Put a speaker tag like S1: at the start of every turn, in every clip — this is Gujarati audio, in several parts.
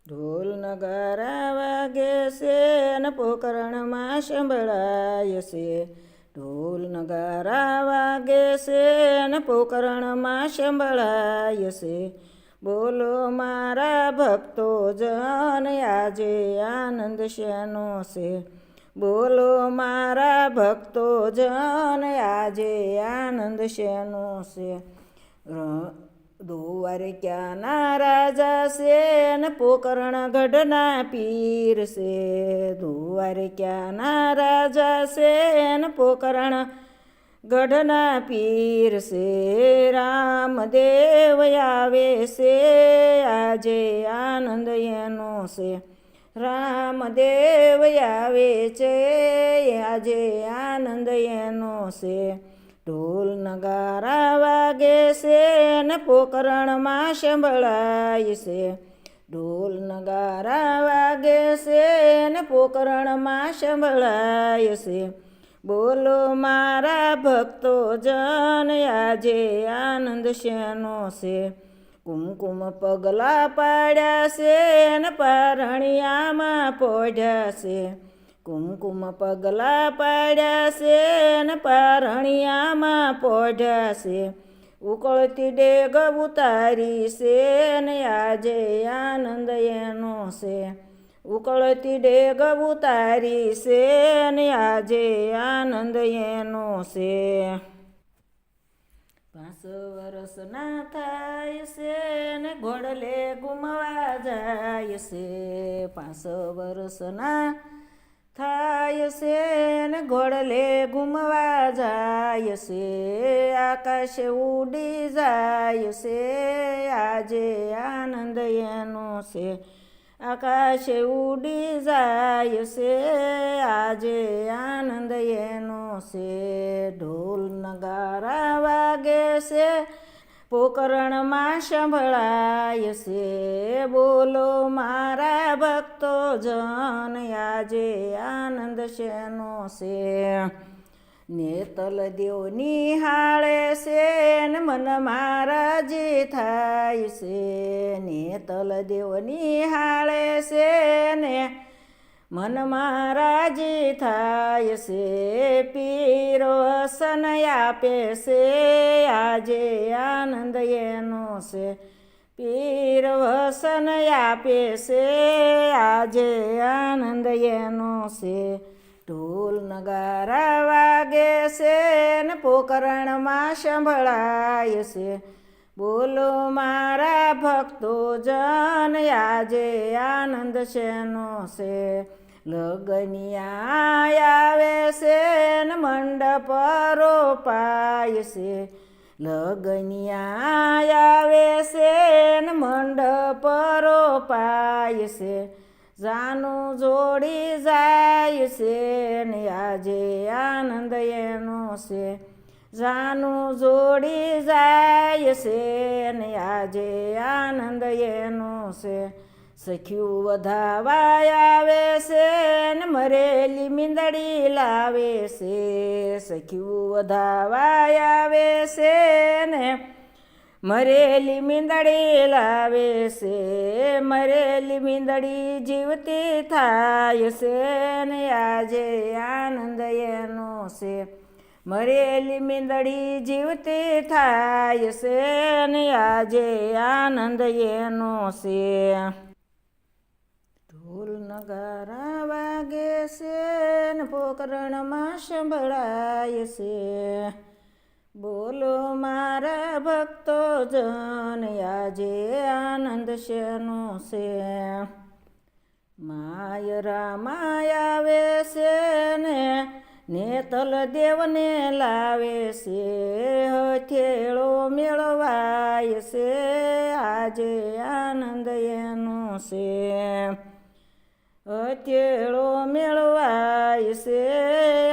S1: ઢોલ નગારા વાગે છે ને પોકરણમાં સંભળાય છે. ઢોલ નગારા વાગે છે ને પોકરણમાં સંભળાય છે. બોલો મારા ભક્તો જન આજે આનંદ શેનો છે. બોલો મારા ભક્તો જન આજે આનંદ શેનો છે. દ્વારકાના રાજા છે ને પોકરણ ગઢના પીર છે. દ્વારકાના રાજા છે ને પોકરણ ગઢના પીર છે. રામદેવ આવે છે આજે આનંદ એનો છે. રામદેવ આવે છે આજે આનંદ એનો છે. ઢોલ નગારા વાગે છે ને પોકરણમાં સંભળાય છે. ઢોલ નગારા વાગે છે ને પોકરણમાં સંભળાય છે. બોલો મારા ભક્તો જન આજે આનંદ શેનો છે. કુમકુમ પગલા પાડ્યા છે ને પારણિયામાં પોઢ્યા છે. કુમકુમ પગલા પાડ્યા છે ને પારણિયામાં પોઢ્યા છે. ઉકળતી ડેગ ઉતારી છે ને આજે આનંદ એનો છે. ઉકળતી ડેગ ઉતારી છે ને આજે આનંદ એનો છે. 5 વર્ષના થાય છે ને ઘોડલે ઘૂમવા જાય છે. 5 વર્ષના થાય છે ને ઘોડલે ઘૂમવા જાય છે. આકાશ ઉડી જાય છે આજે આનંદ એનો છે. આકાશ ઉડી જાય છે આજે આનંદ એનો છે. ઢોલ નગારા વાગે છે પોકરણમાં સંભળાય છે. બોલો મારા ભક્તો જન આજે આનંદ શેનો છે. નેતલ દેવ નિહાળે છે ને મન મારાજી થાય છે. નેતલ દેવ નિહાળે છે ને મન મારાજી થાય છે. પીર વસન આપે છે આજે આનંદ એનો છે. પીર વસન આપે છે આજે આનંદ એનો છે. ઢોલ નગારા વાગે છે ને પોકરણમાં સંભળાય છે. બોલો મારા ભક્તો જન આજે આનંદ શેનો છે. લગનિયા આવે છે ને મંડપ રોપાય છે. લગનિયા આવે છે ને મંડપ રોપાય છે. જાનું જોડી જાય છે ને આજે આનંદ એનો છે. જાનું જોડી જાય છે ને આજે આનંદ એનો છે. સખ્યું વધાવા આવે છે ને મરેલી મીંદડી લાવે છે. સખ્યું વધાવા આવે છે ને મરેલી મીંદડી લાવે છે. મરેલી મીંદડી જીવતી થાય છે ને આજે આનંદ એનો છે. મરેલી મીંદડી જીવતી થાય છે ને આજે આનંદ એનો છે. ઢોલ નગારા વાગે છે ને પોકરણમાં સંભળાય છે. બોલો મારા ભક્તો જન આજે આનંદ શેનો છે. માય રામાય આવે છે ને નેતલ દેવને લાવે છે. હથેળો મેળવાય છે આજે આનંદ એનો છે. હથેળો મેળવાય છે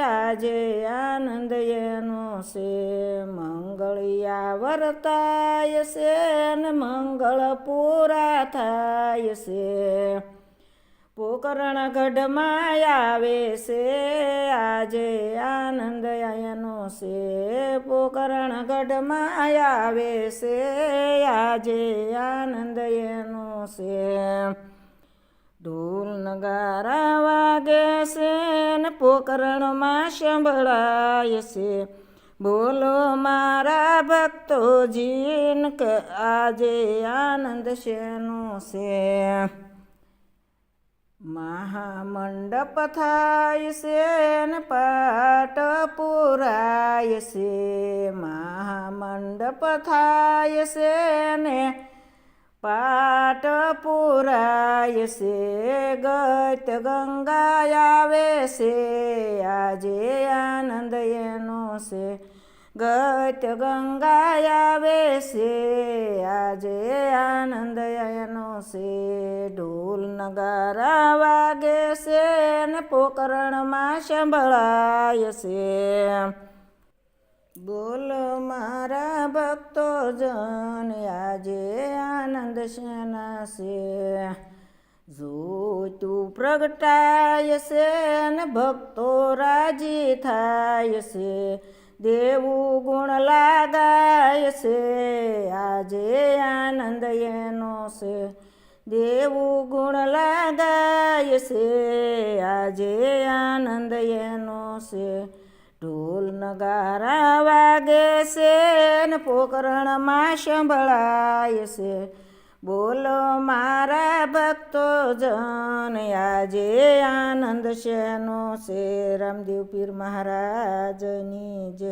S1: આજે આનંદ એનો છે. મંગળિયા વર્તાય છે ને મંગળ પૂરા થાય છે. પોકરણ ગઢમાં આવે છે આજે આનંદ એનો છે. પોકરણ ગઢમાં આવે છે આજે આનંદ એનો છે. ઢોલ નગારા વાગે છે ને પોકરણમાં સંભળાય છે. બોલો મારા ભક્તોજીન કે આજે આનંદ શેનો છે. મહામંડપ થાય છે ને પાટ પુરાય છે. મહામંડપ થાય છે ને પાટ પુરાય છે. ગત ગંગા આવે છે આજે આનંદ એનો છે. ગત ગંગા આવે છે આજે આનંદ એનો છે. ઢોલ નગારા વાગે છે ને પોકરણમાં સંભળાય છે. બોલો મારા ભક્તો જન આજે આનંદ શેના છે. જોતું પ્રગટાય છે ને ભક્તો રાજી થાય છે. દેવું ગુણ લાગાય છે આજે આનંદ એનો છે. દેવું ગુણ લાગાય છે આજે આનંદ એનો છે. ઢોલ નગારા વાગે છે ને પોકરણમાં સંભળાય છે. બોલો મારા ભક્તો જન આજે આનંદ શેનો છે. રામદેવ પીર મહારાજની જય.